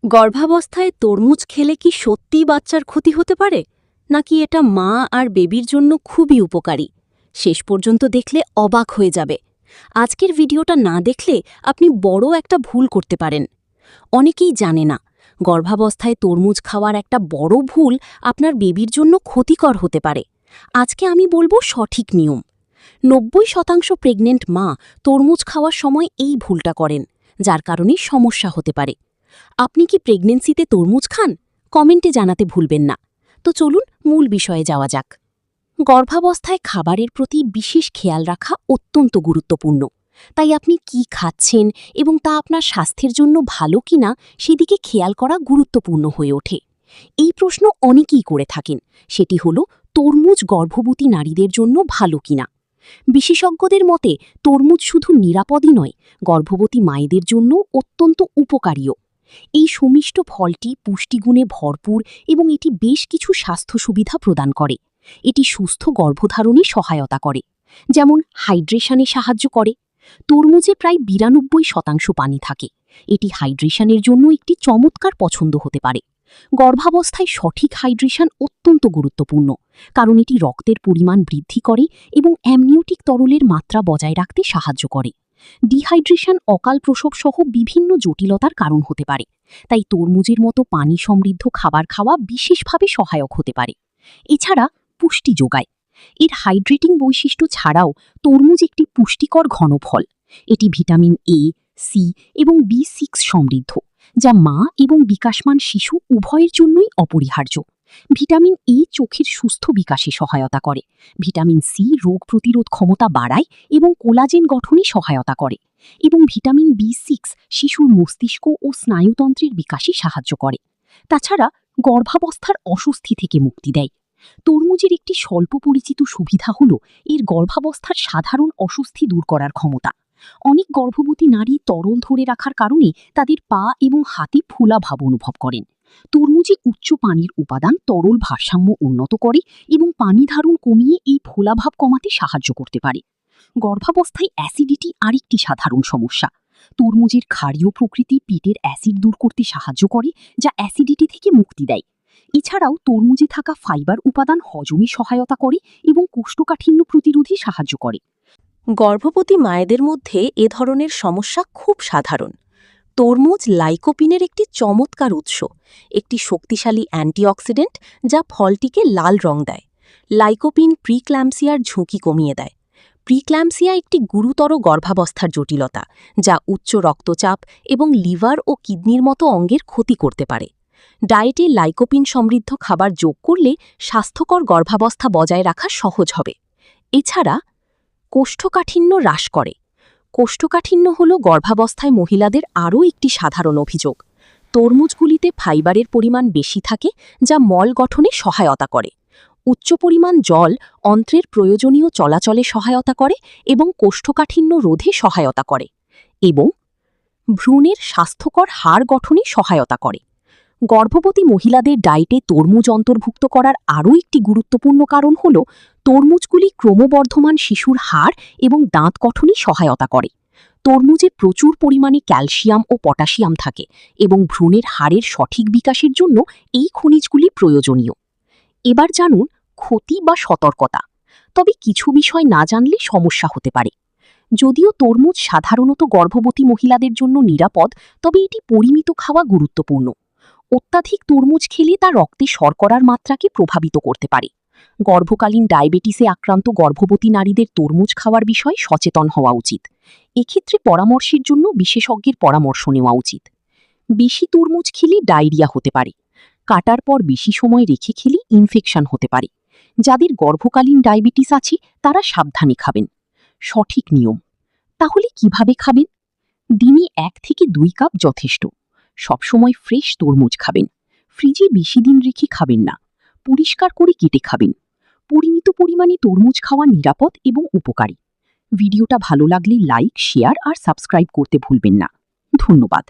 গর্ভাবস্থায় তরমুজ খেলে কি সত্যিই বাচ্চার ক্ষতি হতে পারে, নাকি এটা মা আর বেবির জন্য খুবই উপকারী? শেষ পর্যন্ত দেখলে অবাক হয়ে যাবে। আজকের ভিডিওটা না দেখলে আপনি বড় একটা ভুল করতে পারেন। অনেকেই জানে না, গর্ভাবস্থায় তরমুজ খাওয়ার একটা বড় ভুল আপনার বেবির জন্য ক্ষতিকর হতে পারে। আজকে আমি বলবো সঠিক নিয়ম। 90% প্রেগনেন্ট মা তরমুজ খাওয়ার সময় এই ভুলটা করেন, যার কারণে সমস্যা হতে পারে। আপনি কি প্রেগনেন্সিতে তরমুজ খান? কমেন্টে জানাতে ভুলবেন না। তো চলুন মূল বিষয়ে যাওয়া যাক। গর্ভাবস্থায় খাবারের প্রতি বিশেষ খেয়াল রাখা অত্যন্ত গুরুত্বপূর্ণ। তাই আপনি কি খাচ্ছেন এবং তা আপনার স্বাস্থ্যের জন্য ভালো কিনা সেদিকে খেয়াল করা গুরুত্বপূর্ণ হয়ে ওঠে। এই প্রশ্ন অনেকেই করে থাকেন, সেটি হল তরমুজ গর্ভবতী নারীদের জন্য ভালো কিনা। বিশেষজ্ঞদের মতে তরমুজ শুধু নিরাপদই নয়, গর্ভবতী মায়েদের জন্য অত্যন্ত উপকারীও। এই সুমিষ্ট ফলটি পুষ্টিগুণে ভরপুর এবং এটি বেশ কিছু স্বাস্থ্য সুবিধা প্রদান করে। এটি সুস্থ গর্ভধারণে সহায়তা করে, যেমন হাইড্রেশনে সাহায্য করে। তরমুজে প্রায় 92% পানি থাকে। এটি হাইড্রেশনের জন্য একটি চমৎকার পছন্দ হতে পারে। গর্ভাবস্থায় সঠিক হাইড্রেশন অত্যন্ত গুরুত্বপূর্ণ, কারণ এটি রক্তের পরিমাণ বৃদ্ধি করে এবং অ্যামনিওটিক তরলের মাত্রা বজায় রাখতে সাহায্য করে। ডিহাইড্রেশন অকাল প্রসব সহ বিভিন্ন জটিলতার কারণ হতে পারে, তাই তরমুজের মতো পানি সমৃদ্ধ খাবার খাওয়া বিশেষভাবে সহায়ক হতে পারে। এছাড়া পুষ্টি যোগায়। এর হাইড্রেটিং বৈশিষ্ট্য ছাড়াও তরমুজ একটি পুষ্টিকর ঘন ফল। এটি ভিটামিন এ, সি এবং B6 সমৃদ্ধ, যা মা এবং বিকাশমান শিশু উভয়ের জন্যই অপরিহার্য। ভিটামিন এ চোখের সুস্থ বিকাশে সহায়তা করে। ভিটামিন সি রোগ প্রতিরোধ ক্ষমতা বাড়ায় এবং কোলাজেন গঠনে সহায়তা করে। এবং ভিটামিন B6 শিশুর মস্তিষ্ক ও স্নায়ুতন্ত্রের বিকাশে সাহায্য করে। তাছাড়া গর্ভাবস্থার অস্বস্তি থেকে মুক্তি দেয়। তরমুজের একটি স্বল্প পরিচিত সুবিধা হল এর গর্ভাবস্থার সাধারণ অস্বস্তি দূর করার ক্ষমতা। অনেক গর্ভবতী নারী তরল ধরে রাখার কারণে তাদের পা এবং হাতে ফোলা ভাব অনুভব করেন। তরমুজে উচ্চ পানির উপাদান তরল ভারসাম্য উন্নত করে এবং পানি ধারণ কমিয়ে এই ফোলাভাব কমাতে সাহায্য করতে পারে। গর্ভাবস্থায় অ্যাসিডিটি আরেকটি সাধারণ সমস্যা। তরমুজের ক্ষারীয় প্রকৃতি পেটের অ্যাসিড দূর করতে সাহায্য করে, যা অ্যাসিডিটি থেকে মুক্তি দেয়। এছাড়াও তরমুজে থাকা ফাইবার উপাদান হজমে সহায়তা করে এবং কোষ্ঠকাঠিন্য প্রতিরোধে সাহায্য করে। গর্ভবতী মায়েদের মধ্যে এ ধরনের সমস্যা খুব সাধারণ। তরমুজ লাইকোপিনের একটি চমৎকার উৎস, একটি শক্তিশালী অ্যান্টিঅক্সিডেন্ট যা ফলটিকে লাল রং দেয়। লাইকোপিন প্রিক্ল্যাম্পসিয়ার ঝুঁকি কমিয়ে দেয়। প্রিক্ল্যাম্পসিয়া একটি গুরুতর গর্ভাবস্থার জটিলতা, যা উচ্চ রক্তচাপ এবং লিভার ও কিডনির মতো অঙ্গের ক্ষতি করতে পারে। ডায়েটে লাইকোপিন সমৃদ্ধ খাবার যোগ করলে স্বাস্থ্যকর গর্ভাবস্থা বজায় রাখা সহজ হবে। এছাড়া কোষ্ঠকাঠিন্য হ্রাস করে। কোষ্ঠকাঠিন্য হল গর্ভাবস্থায় মহিলাদের আরও একটি সাধারণ অভিযোগ। তরমুজগুলিতে ফাইবারের পরিমাণ বেশি থাকে, যা মল গঠনে সহায়তা করে। উচ্চ পরিমাণ জল অন্ত্রের প্রয়োজনীয় চলাচলে সহায়তা করে এবং কোষ্ঠকাঠিন্য রোধে সহায়তা করে, এবং ভ্রূণের স্বাস্থ্যকর হাড় গঠনে সহায়তা করে। গর্ভবতী মহিলাদের ডায়েটে তরমুজ অন্তর্ভুক্ত করার আরও একটি গুরুত্বপূর্ণ কারণ হল তরমুজগুলি ক্রমবর্ধমান শিশুর হাড় এবং দাঁত গঠনে সহায়তা করে। তরমুজে প্রচুর পরিমাণে ক্যালসিয়াম ও পটাশিয়াম থাকে এবং ভ্রূণের হাড়ের সঠিক বিকাশের জন্য এই খনিজগুলি প্রয়োজনীয়। এবার জানুন ক্ষতি বা সতর্কতা। তবে কিছু বিষয় না জানলে সমস্যা হতে পারে। যদিও তরমুজ সাধারণত গর্ভবতী মহিলাদের জন্য নিরাপদ, তবে এটি পরিমিত খাওয়া গুরুত্বপূর্ণ। অত্যাধিক তরমুজ খেলে তা রক্তে শর্করার মাত্রাকে প্রভাবিত করতে পারে। গর্ভকালীন ডায়াবেটিসে আক্রান্ত গর্ভবতী নারীদের তরমুজ খাওয়ার বিষয়ে সচেতন হওয়া উচিত। এক্ষেত্রে পরামর্শের জন্য বিশেষজ্ঞের পরামর্শ নেওয়া উচিত। বেশি তরমুজ খেলে ডায়রিয়া হতে পারে। কাটার পর বেশি সময় রেখে খেলে ইনফেকশন হতে পারে। যাদের গর্ভকালীন ডায়াবেটিস আছে তারা সাবধানে খাবেন। সঠিক নিয়ম। তাহলে কিভাবে খাবেন? দিনে 1 থেকে 2 কাপ যথেষ্ট। সবসময় ফ্রেশ তরমুজ খাবেন। ফ্রিজে বেশি দিন রেখে খাবেন না। পরিষ্কার করে কেটে খাবেন। পরিমিত পরিমাণে তরমুজ খাওয়া নিরাপদ এবং উপকারী। ভিডিওটা ভালো লাগলে লাইক, শেয়ার আর সাবস্ক্রাইব করতে ভুলবেন না। ধন্যবাদ।